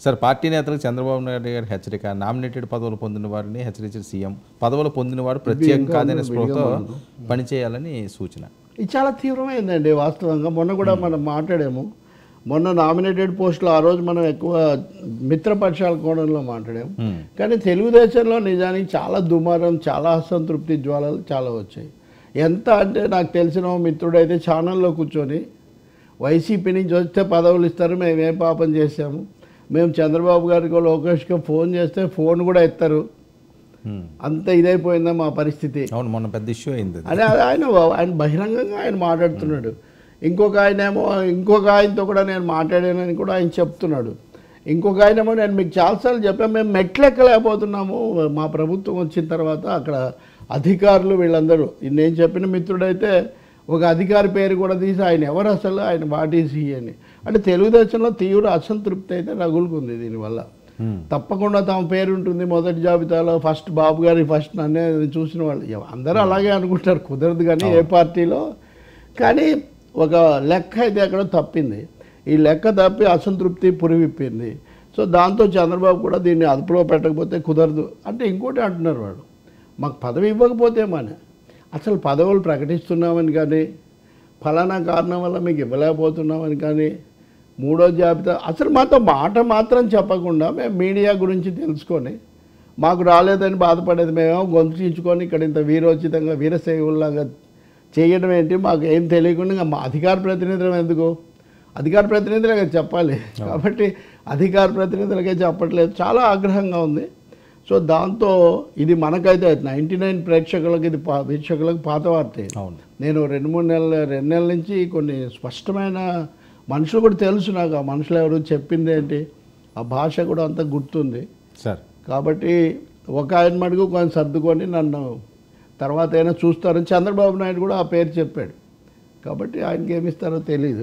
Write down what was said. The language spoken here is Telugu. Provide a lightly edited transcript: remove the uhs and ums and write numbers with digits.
సార్ పార్టీ నేతలకు చంద్రబాబు నాయుడు గారి హెచ్చరిక నామినేటెడ్ పదవులు పొందిన వారిని హెచ్చరించిన సీఎం పదవులు పొందినవాడు ప్రత్యేకం కాదనే స్పృహతో పనిచేయాలని సూచన. ఇది చాలా తీవ్రమైందండి వాస్తవంగా. మొన్న కూడా మనం మాట్లాడాము. మొన్న నామినేటెడ్ పోస్టులు ఆ రోజు మనం ఎక్కువ మిత్రపక్షాల కోణంలో మాట్లాడాము. కానీ తెలుగుదేశంలో నిజానికి చాలా దుమారం, చాలా అసంతృప్తి జ్వాలలు చాలా వచ్చాయి. ఎంత అంటే నాకు తెలిసిన మిత్రుడైతే ఛానల్లో కూర్చొని వైసీపీ నుంచి వస్తే పదవులు ఇస్తారు, మేము ఏ పాపం చేశాము, మేము చంద్రబాబు గారికి లోకేష్కి ఫోన్ చేస్తే ఫోన్ కూడా ఎత్తారు, అంత ఇదైపోయిందా మా పరిస్థితి. అవును, మొన్న పెద్ద ఇష్యూ అయింది అదే ఆయన బహిరంగంగా ఆయన మాట్లాడుతున్నాడు. ఇంకొక ఆయనతో కూడా నేను మాట్లాడానని కూడా ఆయన చెప్తున్నాడు. ఇంకొక ఆయనేమో నేను మీకు చాలాసార్లు చెప్పాను, మేము మెట్లెక్కలేకపోతున్నాము మా ప్రభుత్వం వచ్చిన తర్వాత. అక్కడ అధికారులు వీళ్ళందరూ, నేను చెప్పిన మిత్రుడైతే ఒక అధికారి పేరు కూడా తీసి ఆయన ఎవరు అసలు, ఆయన వాటీసీ అని. అంటే తెలుగుదేశంలో తీవ్ర అసంతృప్తి అయితే రగులుకుంది దీనివల్ల. తప్పకుండా తమ పేరు ఉంటుంది మొదటి జాబితాలో, ఫస్ట్ బాబు గారి ఫస్ట్ నన్నే చూసిన వాళ్ళు అందరూ అలాగే అనుకుంటారు, కుదరదు కానీ ఏ పార్టీలో. కానీ ఒక లెక్క అయితే అక్కడ తప్పింది. ఈ లెక్క తప్పి అసంతృప్తి పురివిప్పింది. సో దాంతో చంద్రబాబు కూడా దీన్ని అదుపులో పెట్టకపోతే కుదరదు అంటే ఇంకోటి అంటున్నారు వాళ్ళు, మాకు పదవి ఇవ్వకపోతే అసలు పదవులు ప్రకటిస్తున్నామని కానీ, ఫలానా కారణం వల్ల మీకు ఇవ్వలేకపోతున్నామని కానీ, మూడో జాబితా అసలు మాతో మాట మాత్రం చెప్పకుండా మేము మీడియా గురించి తెలుసుకొని మాకు రాలేదని బాధపడేది మేమేమో గొంతుచించుకొని ఇక్కడ ఇంత వీరోచితంగా వీరసేవుల్లాగా చేయడం ఏంటి, మాకు ఏం తెలియకుండా మా అధికార ప్రతినిధులు ఎందుకు, అధికార ప్రతినిధులకే చెప్పాలి. కాబట్టి అధికార ప్రతినిధులకే చెప్పట్లేదు, చాలా ఆగ్రహంగా ఉంది. సో దాంతో ఇది మనకైతే 99 ప్రేక్షకులకు ఇది వీక్షకులకు పాత వార్తే. నేను 2 నెలల నుంచి కొన్ని స్పష్టమైన మనుషులు కూడా తెలుసు నాకు, ఆ మనుషులు ఎవరు చెప్పింది ఏంటి, ఆ భాష కూడా అంతా గుర్తుంది సార్. కాబట్టి ఒక ఆయన మటుకు కొంచెం సర్దుకొని నన్ను తర్వాత అయినా చూస్తారని చంద్రబాబు నాయుడు కూడా ఆ పేరు చెప్పాడు. కాబట్టి ఆయనకి ఏమిస్తారో తెలీదు.